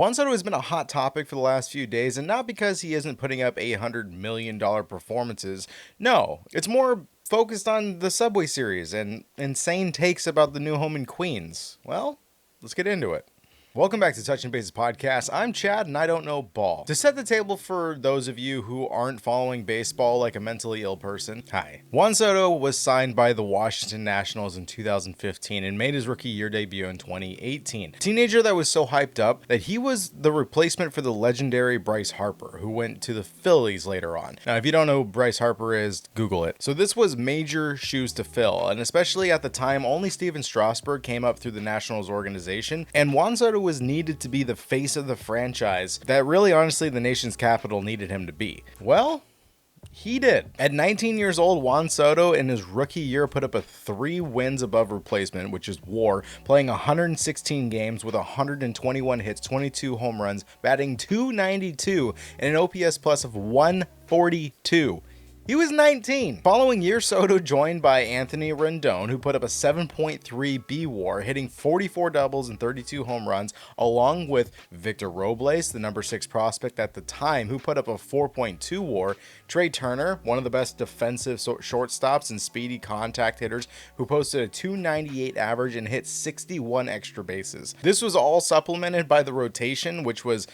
Juan Soto has been a hot topic for the last few days, and not because he isn't putting up $800 million performances. No, it's more focused on the Subway Series and insane takes about the new home in Queens. Well, let's get into it. Welcome back to Touching Bases Podcast. I'm Chad and I don't know ball. To set the table for those of you who aren't following baseball like a mentally ill person, hi. Juan Soto was signed by the Washington Nationals in 2015 and made his rookie year debut in 2018. A teenager that was so hyped up that he was the replacement for the legendary Bryce Harper, who went to the Phillies later on. Now, if you don't know who Bryce Harper is, Google it. So this was major shoes to fill, and especially at the time, only Steven Strasburg came up through the Nationals organization, and Juan Soto was needed to be the face of the franchise that really honestly the nation's capital needed him to be. Well, he did. At 19 years old, Juan Soto in his rookie year put up a 3 wins above replacement, which is WAR, playing 116 games with 121 hits, 22 home runs, batting .292 and an OPS plus of 142. He was 19. Following year, Soto joined by Anthony Rendon, who put up a 7.3 B-WAR, hitting 44 doubles and 32 home runs, along with Victor Robles, the number 6 prospect at the time, who put up a 4.2 WAR, Trey Turner, one of the best defensive shortstops and speedy contact hitters, who posted a 298 average and hit 61 extra bases. This was all supplemented by the rotation, which was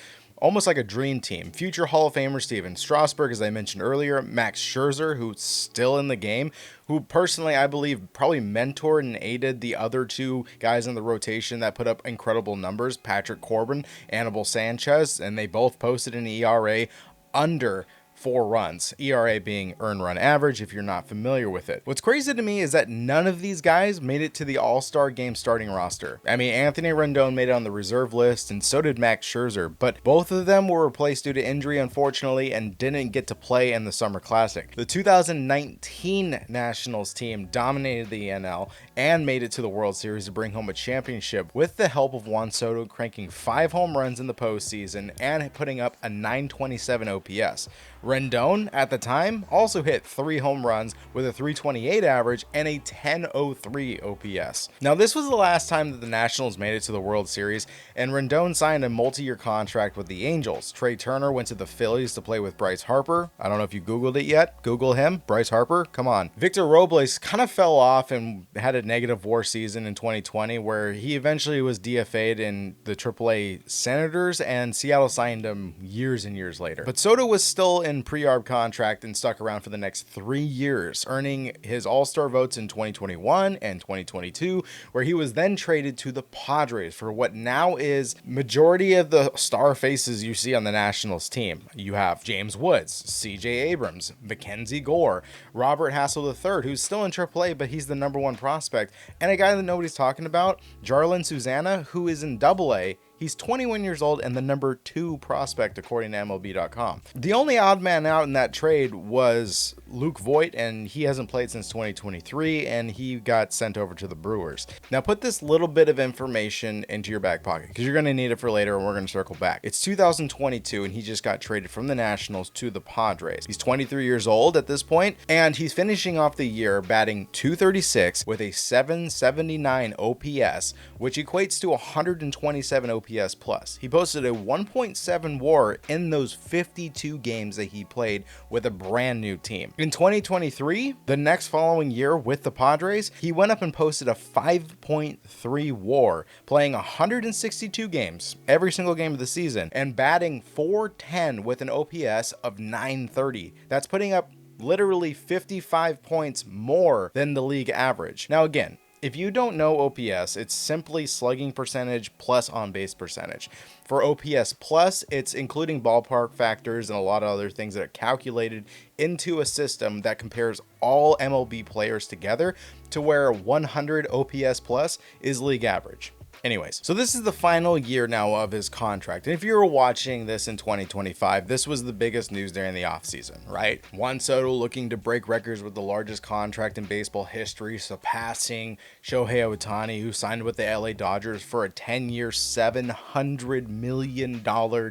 almost like a dream team. Future Hall of Famer Steven Strasburg, as I mentioned earlier, Max Scherzer, who's still in the game, who personally I believe probably mentored and aided the other 2 guys in the rotation that put up incredible numbers, Patrick Corbin, Anibal Sanchez, and they both posted an ERA under 4 runs, ERA being earned run average if you're not familiar with it. What's crazy to me is that none of these guys made it to the All-Star game starting roster. I mean, Anthony Rendon made it on the reserve list and so did Max Scherzer, but both of them were replaced due to injury, unfortunately, and didn't get to play in the Summer Classic. The 2019 Nationals team dominated the NL and made it to the World Series to bring home a championship with the help of Juan Soto cranking 5 home runs in the postseason and putting up a .927 OPS. Rendon, at the time, also hit 3 home runs with a .328 average and a .1003 OPS. Now, this was the last time that the Nationals made it to the World Series, and Rendon signed a multi-year contract with the Angels. Trey Turner went to the Phillies to play with Bryce Harper. I don't know if you Googled it yet. Google him. Bryce Harper. Come on. Victor Robles kind of fell off and had a negative WAR season in 2020, where he eventually was DFA'd in the AAA Senators, and Seattle signed him years and years later. But Soto was still in pre-arb contract and stuck around for the next 3 years, earning his All-Star votes in 2021 and 2022, where he was then traded to the Padres for what now is majority of the star faces you see on the Nationals team. You have James Woods, CJ Abrams, Mackenzie Gore, Robert Hassel III, who's still in AAA, but he's the number 1 prospect, and a guy that nobody's talking about, Jarlin Susana, who is in AA. He's 21 years old and the number 2 prospect according to MLB.com. The only odd man out in that trade was Luke Voigt, and he hasn't played since 2023, and he got sent over to the Brewers. Now put this little bit of information into your back pocket because you're going to need it for later, and we're going to circle back. It's 2022 and he just got traded from the Nationals to the Padres. He's 23 years old at this point, and he's finishing off the year batting .236 with a .779 OPS, which equates to 127 OPS plus. He posted a 1.7 WAR in those 52 games that he played with a brand new team. In 2023, the next following year with the Padres, he went up and posted a 5.3 WAR, playing 162 games, every single game of the season, and batting .410 with an OPS of .930. That's putting up literally 55 points more than the league average. Now again, if you don't know OPS, it's simply slugging percentage plus on-base percentage. For OPS plus, it's including ballpark factors and a lot of other things that are calculated into a system that compares all MLB players together to where 100 OPS plus is league average. Anyways, so this is the final year now of his contract. And if you were watching this in 2025, this was the biggest news during the offseason, right? Juan Soto looking to break records with the largest contract in baseball history, surpassing Shohei Ohtani, who signed with the LA Dodgers for a 10-year, $700 million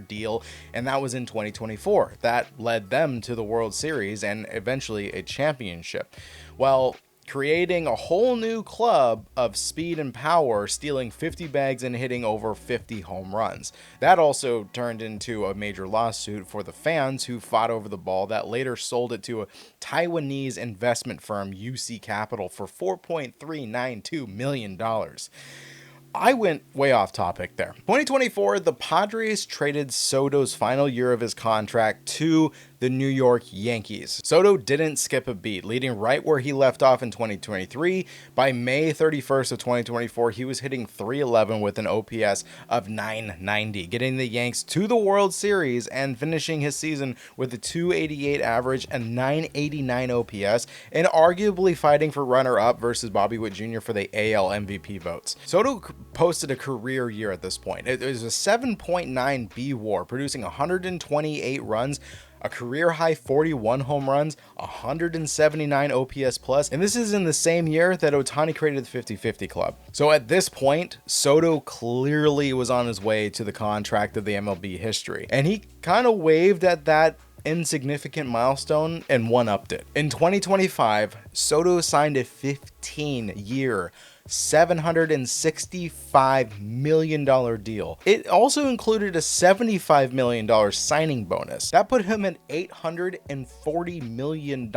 deal. And that was in 2024. That led them to the World Series and eventually a championship. Well, creating a whole new club of speed and power, stealing 50 bags and hitting over 50 home runs. That also turned into a major lawsuit for the fans who fought over the ball that later sold it to a Taiwanese investment firm, UC Capital, for $4.392 million. I went way off topic there. 2024, the Padres traded Soto's final year of his contract to the New York Yankees. Soto didn't skip a beat, leading right where he left off in 2023. By May 31st of 2024, he was hitting .311 with an OPS of .990, getting the Yanks to the World Series and finishing his season with a .288 average and .989 OPS, and arguably fighting for runner-up versus Bobby Witt Jr. for the AL MVP votes. Soto posted a career year at this point. It was a 7.9 B WAR, producing 128 runs, a career high 41 home runs, 179 OPS plus, and this is in the same year that Ohtani created the 50-50 club. So at this point, Soto clearly was on his way to the contract of the MLB history, and he kind of waved at that insignificant milestone and one-upped it. In 2025, Soto signed a 15-year, $765 million deal. It also included a $75 million signing bonus. That put him at $840 million.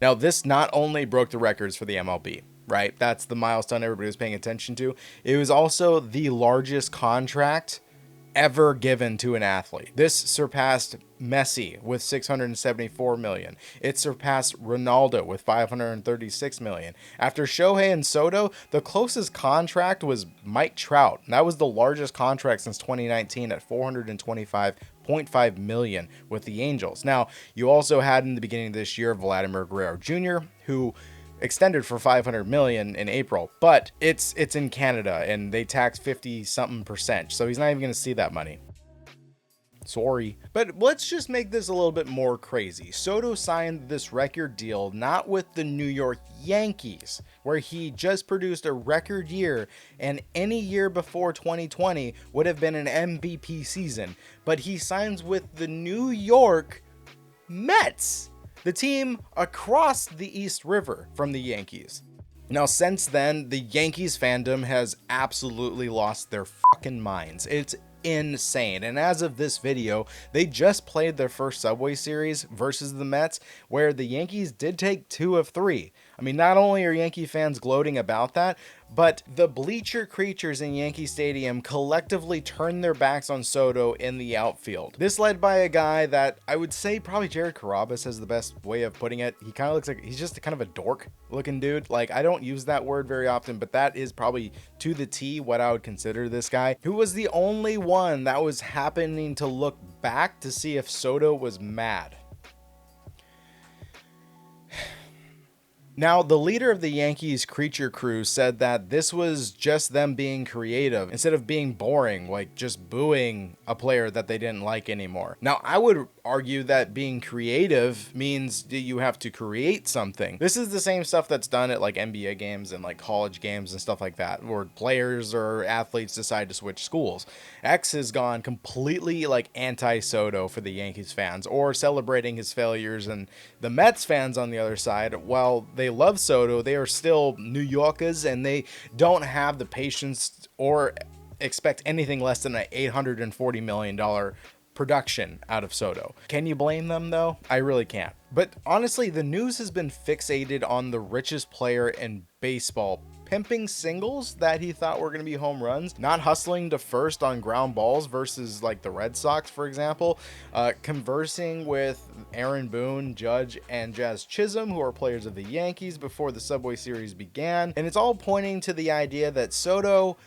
Now, this not only broke the records for the MLB, right? That's the milestone everybody was paying attention to. It was also the largest contract ever given to an athlete. This surpassed Messi with $674 million. It surpassed Ronaldo with $536 million. After Shohei and Soto, the closest contract was Mike Trout. That was the largest contract since 2019 at $425.5 million with the Angels. Now, you also had in the beginning of this year Vladimir Guerrero Jr., who extended for $500 million in April, but it's in Canada and they tax 50-something%, so he's not even going to see that money. Sorry. But let's just make this a little bit more crazy. Soto signed this record deal not with the New York Yankees, where he just produced a record year, and any year before 2020 would have been an MVP season, but he signs with the New York Mets, the team across the East River from the Yankees. Now, since then, the Yankees fandom has absolutely lost their fucking minds. It's insane. And as of this video, they just played their first Subway Series versus the Mets, where the Yankees did take 2 of 3. I mean, not only are Yankee fans gloating about that, but the bleacher creatures in Yankee Stadium collectively turned their backs on Soto in the outfield. This led by a guy that I would say probably Jared Carrabis has the best way of putting it. He kind of looks like he's just kind of a dork looking dude. Like, I don't use that word very often, but that is probably to the T what I would consider this guy, who was the only one that was happening to look back to see if Soto was mad. Now, the leader of the Yankees Creature Crew said that this was just them being creative instead of being boring, like just booing a player that they didn't like anymore. Now, I would argue that being creative means that you have to create something. This is the same stuff that's done at like NBA games and like college games and stuff like that, where players or athletes decide to switch schools. X has gone completely like anti-Soto for the Yankees fans, or celebrating his failures, and the Mets fans on the other side, while they love Soto, they are still New Yorkers and they don't have the patience or expect anything less than an $840 million production out of Soto. Can you blame them though? I really can't. But honestly, the news has been fixated on the richest player in baseball pimping singles that he thought were going to be home runs, not hustling to first on ground balls versus like the Red Sox, for example, conversing with Aaron Boone, Judge, and Jazz Chisholm, who are players of the Yankees, before the Subway Series began, and it's all pointing to the idea that Soto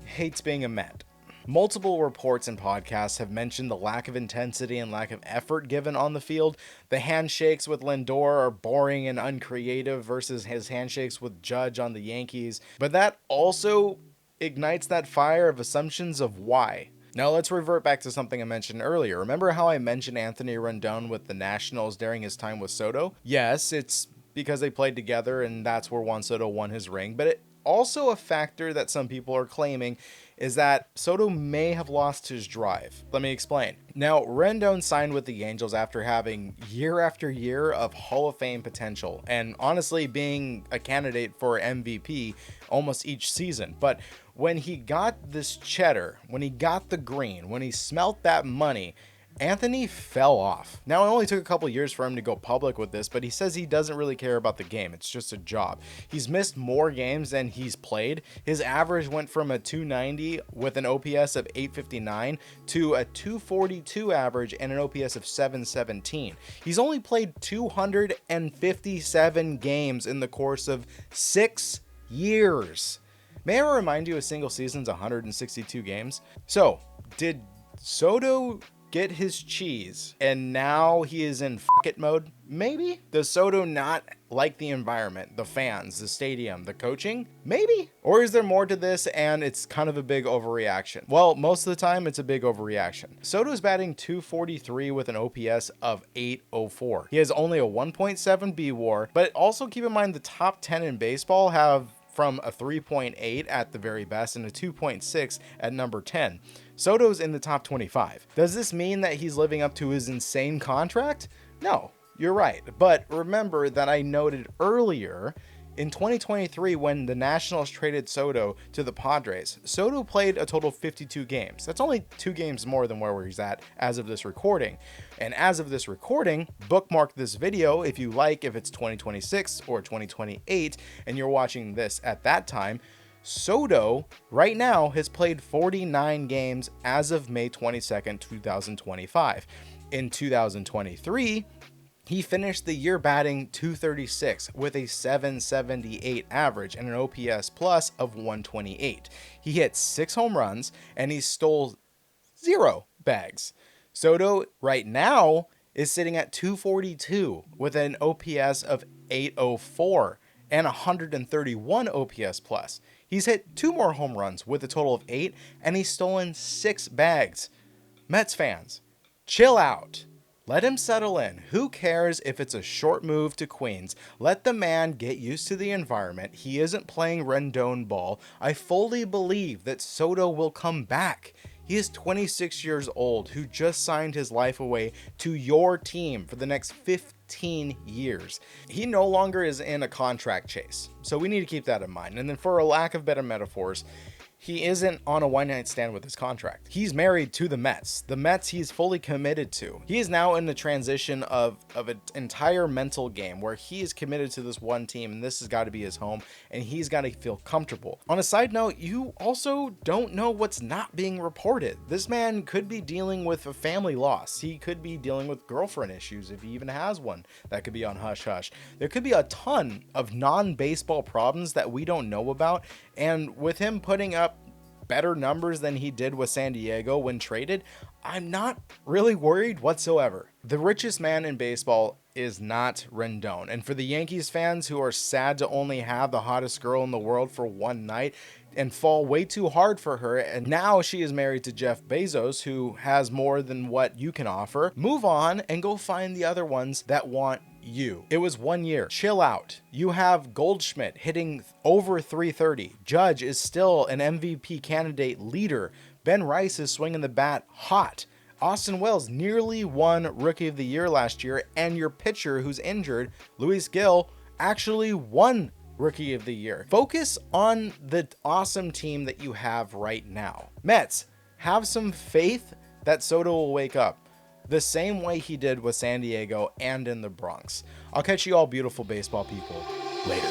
hates being a Met. Multiple reports and podcasts have mentioned the lack of intensity and lack of effort given on the field. The handshakes with Lindor are boring and uncreative versus his handshakes with Judge on the Yankees. But that also ignites that fire of assumptions of why. Now let's revert back to something I mentioned earlier. Remember how I mentioned Anthony Rendon with the Nationals during his time with Soto? Yes, it's because they played together and that's where Juan Soto won his ring, but it Also, a factor that some people are claiming is that Soto may have lost his drive. Let me explain. Now, Rendon signed with the Angels after having year after year of Hall of Fame potential and honestly being a candidate for MVP almost each season. But when he got this cheddar, when he got the green, when he smelt that money, Anthony fell off. Now, it only took a couple years for him to go public with this, but he says he doesn't really care about the game. It's just a job. He's missed more games than he's played. His average went from a 290 with an OPS of 859 to a 242 average and an OPS of 717. He's only played 257 games in the course of 6 years. May I remind you, a single season's 162 games? So, did Soto get his cheese and now he is in fuck it mode? Maybe. Does Soto not like the environment, the fans, the stadium, the coaching? Maybe. Or is there more to this and it's kind of a big overreaction? Well, most of the time it's a big overreaction. Soto's batting 243 with an OPS of 804. He has only a 1.7 B WAR, but also keep in mind the top 10 in baseball have from a 3.8 at the very best and a 2.6 at number 10. Soto's in the top 25. Does this mean that he's living up to his insane contract? No, you're right. But remember that I noted earlier in 2023 when the Nationals traded Soto to the Padres, Soto played a total of 52 games. That's only 2 games more than where he's at as of this recording. And as of this recording, bookmark this video if you like, if it's 2026 or 2028 and you're watching this at that time. Soto right now has played 49 games as of May 22nd, 2025. In 2023, he finished the year batting 236 with a 778 average and an OPS plus of 128. He hit 6 home runs and he stole 0 bags. Soto right now is sitting at 242 with an OPS of 804 and 131 OPS plus. He's hit 2 more home runs with a total of 8 and he's stolen 6 bags. Mets fans, chill out. Let him settle in. Who cares if it's a short move to Queens? Let the man get used to the environment. He isn't playing Rendon ball. I fully believe that Soto will come back. He is 26 years old who just signed his life away to your team for the next 15 years. He no longer is in a contract chase. So we need to keep that in mind. And then for a lack of better metaphors, he isn't on a one-night stand with his contract. He's married to the Mets. The Mets he's fully committed to. He is now in the transition of an entire mental game where he is committed to this one team and this has got to be his home and he's got to feel comfortable. On a side note, you also don't know what's not being reported. This man could be dealing with a family loss. He could be dealing with girlfriend issues if he even has one. That could be on hush hush. There could be a ton of non-baseball problems that we don't know about, and with him putting up better numbers than he did with San Diego when traded, I'm not really worried whatsoever. The richest man in baseball is not Rendon. And for the Yankees fans who are sad to only have the hottest girl in the world for one night and fall way too hard for her, and now she is married to Jeff Bezos, who has more than what you can offer, move on and go find the other ones that want you. It was 1 year. Chill out. You have Goldschmidt hitting over 330. Judge is still an MVP candidate leader. Ben Rice is swinging the bat hot. Austin Wells nearly won Rookie of the Year last year, and your pitcher who's injured, Luis Gil, actually won Rookie of the Year. Focus on the awesome team that you have right now. Mets, have some faith that Soto will wake up the same way he did with San Diego and in the Bronx. I'll catch you all beautiful baseball people later.